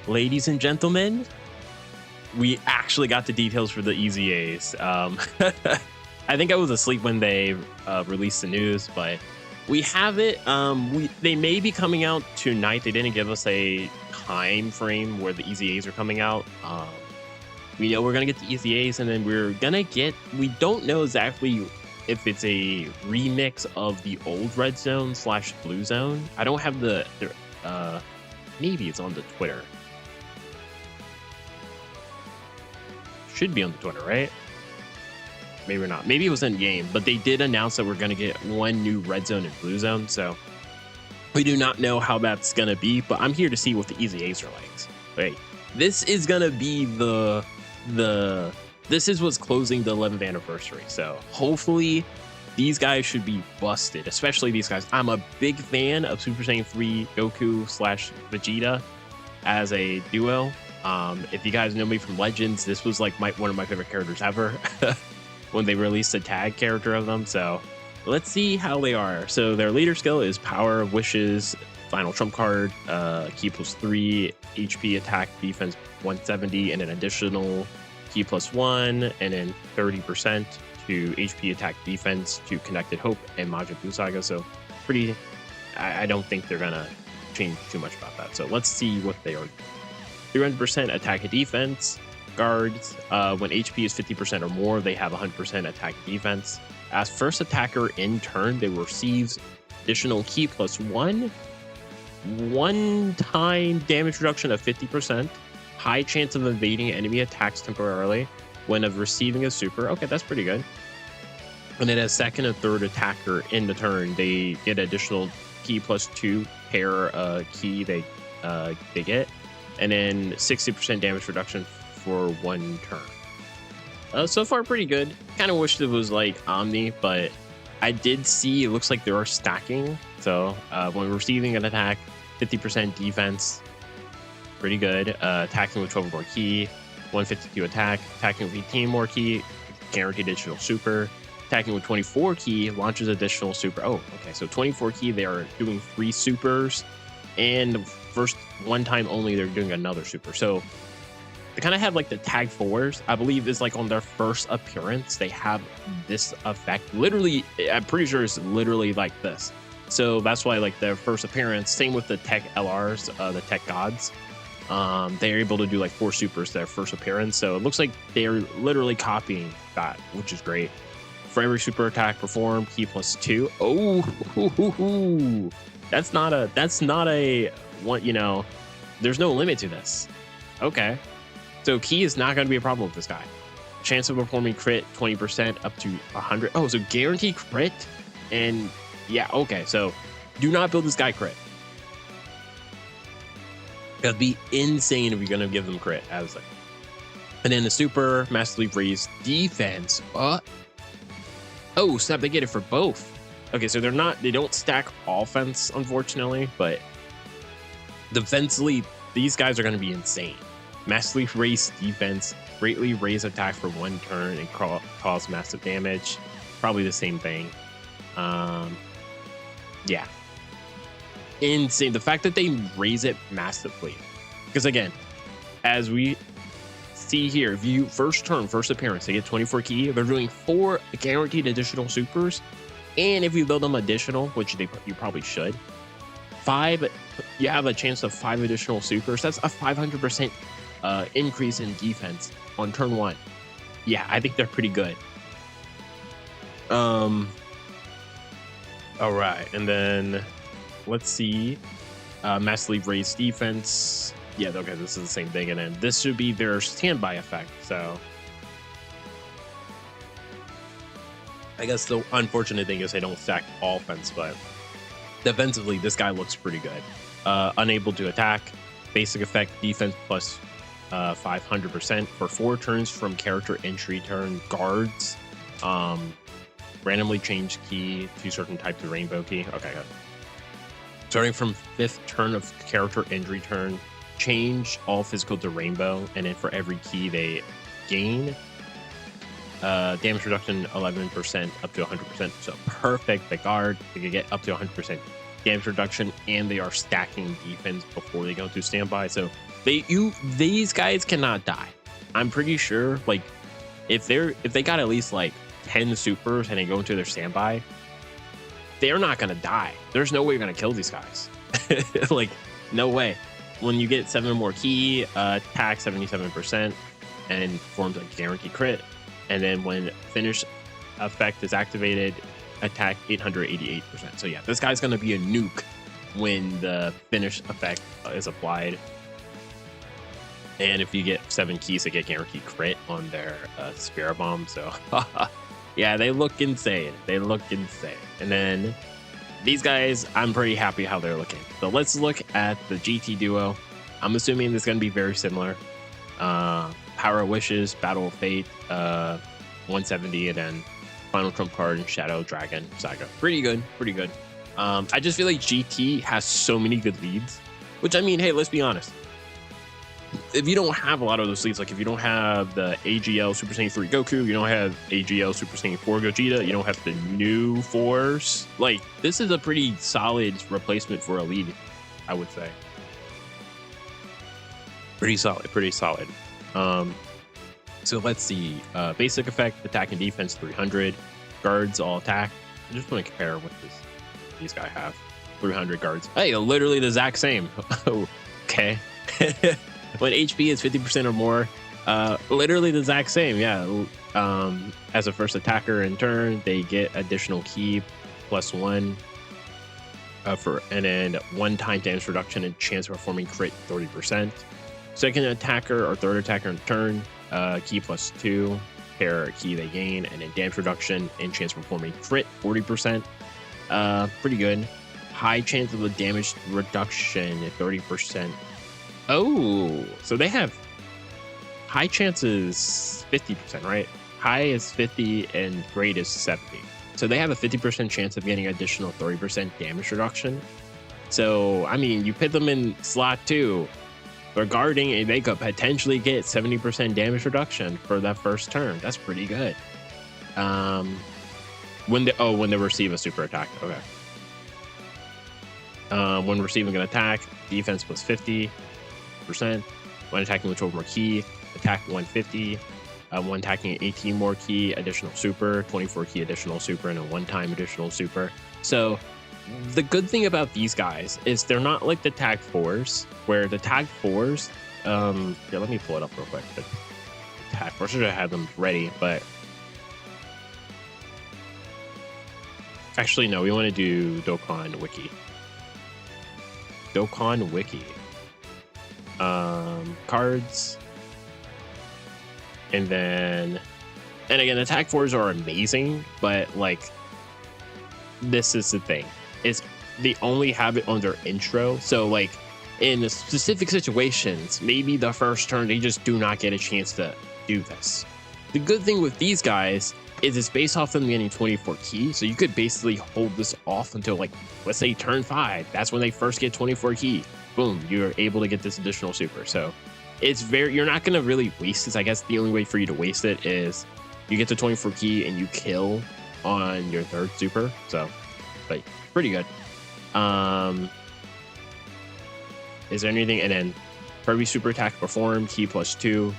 ladies and gentlemen, we actually got the details for the EZAs. I think I was asleep when they released the news, but we have it. They may be coming out tonight. They didn't give us a time frame where the EZAs are coming out. We know we're gonna get the EZAs, and then we're gonna get. We don't know exactly if it's a remix of the old Red Zone / Blue Zone. I don't have the. Maybe it's on the Twitter. Should be on the Twitter, right? Maybe not. Maybe it was in game, but they did announce that we're going to get one new Red Zone and Blue Zone. So we do not know how that's going to be, but I'm here to see what the EZAs are like. Wait, this is going to be this is what's closing the 11th anniversary. So hopefully these guys should be busted, especially these guys. I'm a big fan of Super Saiyan 3 Goku / Vegeta as a duo. If you guys know me from Legends, this was like one of my favorite characters ever when they released a tag character of them. So let's see how they are. So their leader skill is Power of Wishes, final trump card, key +3, HP attack defense 170, and an additional key +1, and then 30% to HP attack defense to Connected Hope and Majin Buu Saga. So pretty, I don't think they're gonna change too much about that. So let's see what they are. 300% attack and defense. Guards, when HP is 50% or more, they have 100% attack and defense. As first attacker in turn, they receive additional key +1, one-time damage reduction of 50%, high chance of evading enemy attacks temporarily when of receiving a super. Okay, that's pretty good. And then as second and third attacker in the turn, they get additional key +2 pair key they get. And then 60% damage reduction for one turn. So far, pretty good. Kind of wished it was like Omni, but I did see it looks like they are stacking. So when receiving an attack, 50% defense, pretty good. Attacking with 12 more key, 152 attack. Attacking with 18 more key, guaranteed additional super. Attacking with 24 key, launches additional super. Oh, okay. So 24 key, they are doing 3 supers. And first one time only, they're doing another super. So they kind of have like the tag 4s. I believe is like on their first appearance, they have this effect. Literally, I'm pretty sure it's literally like this. So that's why like their first appearance, same with the tech LRs, the tech gods. They're able to do like 4 supers their first appearance. So it looks like they're literally copying that, which is great. For every super attack performed, key +2. Oh, that's not a what, you know, there's no limit to this. Okay. So key is not going to be a problem with this guy. Chance of performing crit 20% up to 100. Oh, so guaranteed crit. And yeah, okay. So do not build this guy crit. That'd be insane if you're going to give them crit. As like, and then the super massively raised defense. Oh, snap. They get it for both. Okay, so they don't stack offense, unfortunately, but defensively, these guys are going to be insane. Massively raise defense, greatly raise attack for one turn, and cause massive damage. Probably the same thing. Yeah. Insane. The fact that they raise it massively. Because again, as we see here, if you first appearance, they get 24 key. They're doing 4 guaranteed additional supers. And if you build them additional, which you probably should, 5, you have a chance of 5 additional supers. That's a 500% increase in defense on turn 1. Yeah, I think they're pretty good. All right, and then let's see. Massively raised defense. Yeah, okay, this is the same thing. And then this should be their standby effect. So I guess the unfortunate thing is they don't stack offense, but defensively, this guy looks pretty good. Unable to attack. Basic effect, defense plus 500% for 4 turns from character entry turn. Guards. Randomly change key to certain types of rainbow key. Okay, good. Starting from 5th turn of character entry turn, change all physical to rainbow, and then for every key they gain, damage reduction 11% up to 100%. So perfect. The guard, they can get up to 100% damage reduction, and they are stacking defense before they go to standby. So these guys cannot die. I'm pretty sure, like, if they got at least like 10 supers and they go into their standby, they're not gonna die. There's no way you're gonna kill these guys. Like, no way. When you get 7 more key, attack 77%, and forms a guaranteed crit. And then when finish effect is activated, attack 888%. So yeah, this guy's gonna be a nuke when the finish effect is applied. And if you get 7 keys, they get guaranteed crit on their Spirit Bomb. So yeah, they look insane. They look insane. And then these guys, I'm pretty happy how they're looking. So let's look at the GT duo. I'm assuming this is going to be very similar. Power of Wishes, Battle of Fate, 170, and then final trump card and Shadow Dragon Saga. Pretty good, pretty good. I just feel like GT has so many good leads, which, I mean, hey, let's be honest. If you don't have a lot of those leads, like if you don't have the AGL Super Saiyan 3 Goku, you don't have AGL Super Saiyan 4 Gogeta, you don't have the new Force, like, this is a pretty solid replacement for a lead, I would say. Pretty solid, pretty solid. So let's see. Basic effect, attack and defense 300. Guards all attack. I just want to compare what these guys have. 300 guards. Hey, literally the exact same. Okay. When HP is 50% or more, literally the exact same. Yeah. As a first attacker in turn, they get additional key +1 and then 1-time damage reduction and chance of performing crit 30%. Second attacker or third attacker in turn, key +2 per key they gain, and then damage reduction and chance of performing crit 40%. Pretty good. High chance of a damage reduction at 30%. Oh, so they have high chances 50%, right? High is 50 and great is 70. So they have a 50% chance of getting additional 30% damage reduction. So, I mean, you put them in slot 2, regarding a they could potentially get 70% damage reduction for that first turn. That's pretty good. When they receive a super attack. Okay. When receiving an attack, defense +50%. When attacking with 12 more key, attack 150. When attacking 18 more key, additional super, 24 key additional super, and a 1-time additional super. So the good thing about these guys is they're not like the tag 4s, where the tag 4s, yeah, let me pull it up real quick. The tag 4s, I should have had them ready, but actually no, we want to do Dokkan Wiki. Dokkan Wiki. Cards, and again, the tag 4s are amazing, but like, this is the thing, is they only have it on their intro. So like, in specific situations, maybe the first turn they just do not get a chance to do this. The good thing with these guys is it's based off them getting 24 key, so you could basically hold this off until, like, let's say turn 5. That's when they first get 24 key. Boom, you're able to get this additional super. So it's you're not gonna really waste this. I guess the only way for you to waste it is you get to 24 key and you kill on your third super. So, but pretty good. Is there anything? And then for every super attack performed, key +2.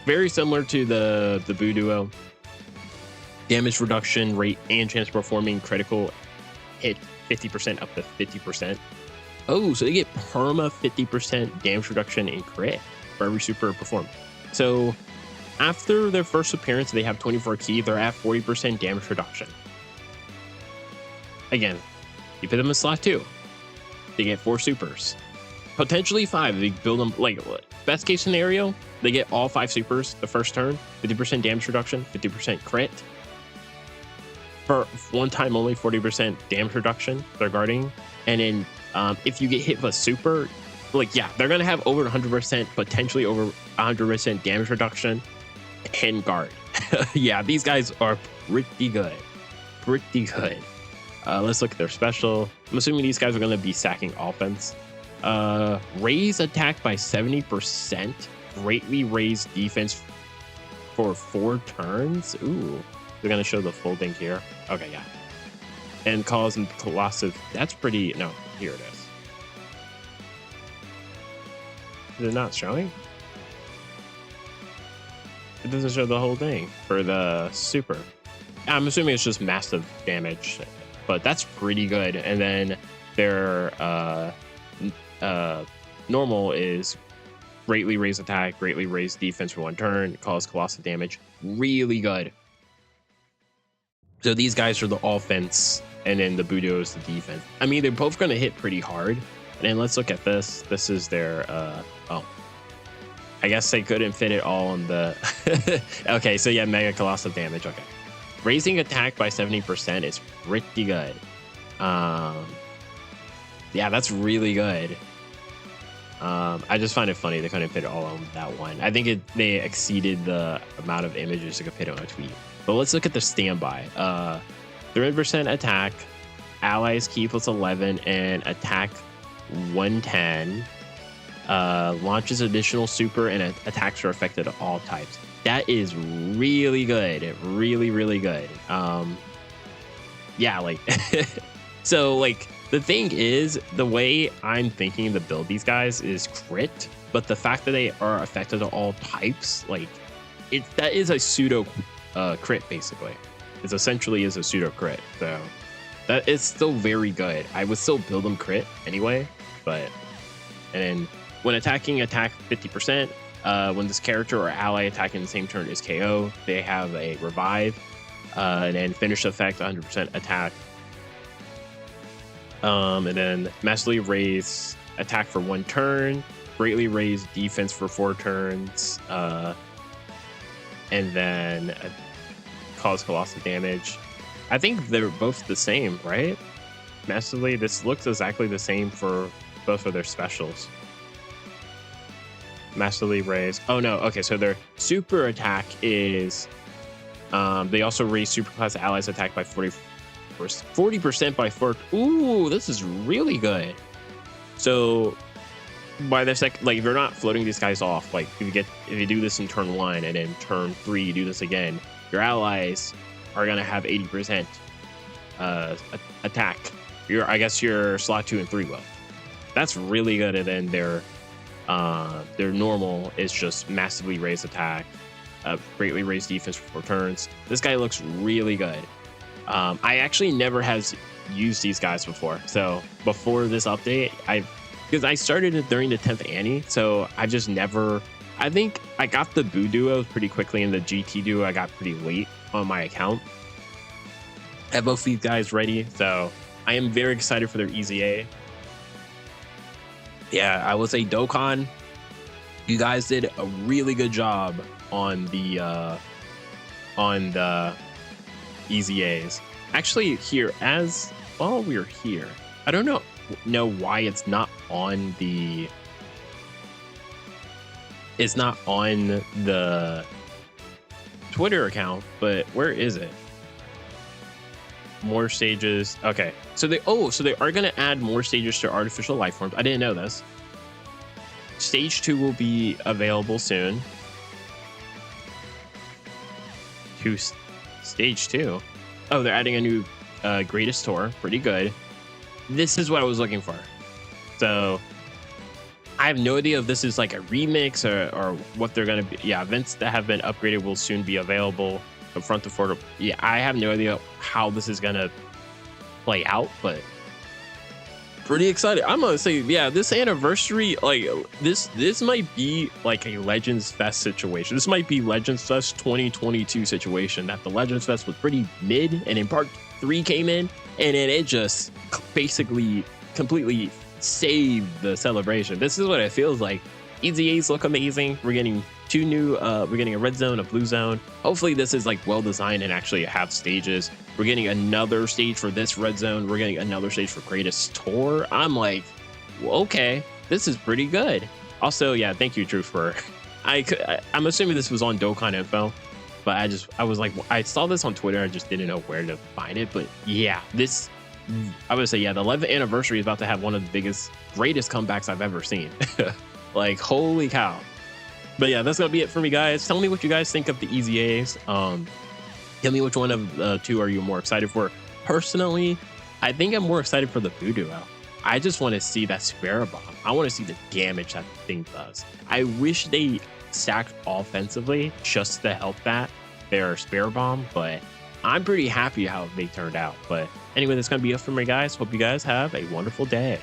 Very similar to the Boo Duo. Damage reduction rate and chance of performing critical hit 50% up to 50%. Oh, so they get perma 50% damage reduction in crit for every super performed. So after their first appearance, they have 24 key. They're at 40% damage reduction. Again, you put them in slot 2. They get 4 supers. Potentially 5. They build them, like, best case scenario, they get all 5 supers the first turn. 50% damage reduction, 50% crit. For one time only, 40% damage reduction, they're guarding. And then if you get hit with a super, like, yeah, they're going to have over 100%, potentially over 100% damage reduction and guard. Yeah, these guys are pretty good. Pretty good. Let's look at their special. I'm assuming these guys are going to be stacking offense. Raise attack by 70%. Greatly raise defense for 4 turns. Ooh. They're going to show the full thing here. Okay, yeah. And cause and colossive. That's pretty... No. Here it is. Is it not showing? It doesn't show the whole thing for the super. I'm assuming it's just massive damage, but that's pretty good. And then their normal is greatly raise attack, greatly raise defense for 1 turn, cause colossal damage. Really good. So these guys are the offense, and then the Budo is the defense. I mean, they're both going to hit pretty hard. And then let's look at this. This is their oh, I guess they couldn't fit it all on the okay, so yeah, mega colossal damage. Okay, raising attack by 70% is pretty good. Yeah, that's really good. I just find it funny they couldn't fit it all on that one. I think they exceeded the amount of images they could fit on a tweet. But let's look at the standby. 300% attack, allies key plus 11, and attack 110. Launches additional super and attacks are affected at all types. That is really good. Really, really good. Yeah, like so like the thing is, the way I'm thinking to build these guys is crit, but the fact that they are affected at all types, like that is a pseudo crit basically. It essentially is a pseudo crit. So that is still very good. I would still build them crit anyway, but and then when attacking, attack 50%. When this character or ally attacking the same turn is KO, they have a revive, and then finish effect 100% attack. And then massively raise attack for 1 turn, greatly raise defense for 4 turns, and then cause colossal damage. I think they're both the same, right? Massively, this looks exactly the same for both of their specials. Massively raise. Oh no, okay, so their super attack is they also raise superclass allies attack by 40% by 4. Ooh, this is really good. So by the second, like if you're not floating these guys off, like if you do this in turn 1 and then turn 3 you do this again, your allies are gonna have 80% attack. I guess your slot 2 and 3 will. That's really good. And then their normal is just massively raise attack, greatly raise defense for 4 turns. This guy looks really good. I actually never has used these guys before. So before this update, because I started it during the 10th Annie, so I just never. I think I got the Boo duo pretty quickly, and the GT duo I got pretty late on my account. I have both these guys ready, so I am very excited for their EZA. Yeah, I will say Dokkan, you guys did a really good job on the EZAs. Actually, here as while we're here, I don't know why it's not on the Twitter account, but where is it? More stages. Okay, so they are going to add more stages to artificial life forms. I didn't know this. Stage 2 will be available soon. Stage 2. Oh, they're adding a new greatest tour. Pretty good. This is what I was looking for. So I have no idea if this is like a remix or what they're going to be. Yeah, events that have been upgraded will soon be available from front to forward. Yeah, I have no idea how this is going to play out, but pretty excited. I'm going to say, yeah, this anniversary, like this might be like a Legends Fest situation. This might be Legends Fest 2022 situation, that the Legends Fest was pretty mid, and then part 3 came in, and then it just basically completely saved the celebration. This is what it feels like. EZAs look amazing. We're getting 2 new, we're getting a red zone, a blue zone. Hopefully this is like well designed and actually have stages. We're getting another stage for this red zone. We're getting another stage for greatest tour. I'm like, well, okay, this is pretty good. Also, yeah, thank you, Truth, for I'm assuming this was on Dokkan info, but I was like, I saw this on Twitter. I just didn't know where to find it. But yeah, I would say, yeah, the 11th anniversary is about to have one of the biggest, greatest comebacks I've ever seen. Like, holy cow. But yeah, that's gonna be it for me, guys. Tell me what you guys think of the EZAs. Tell me which one of the 2 are you more excited for. Personally, I think I'm more excited for the Boo duo. I just want to see that spare bomb. I want to see the damage that thing does. I wish they stacked offensively just to help that their spare bomb, but I'm pretty happy how they turned out. But anyway, that's gonna be it for me, guys. Hope you guys have a wonderful day.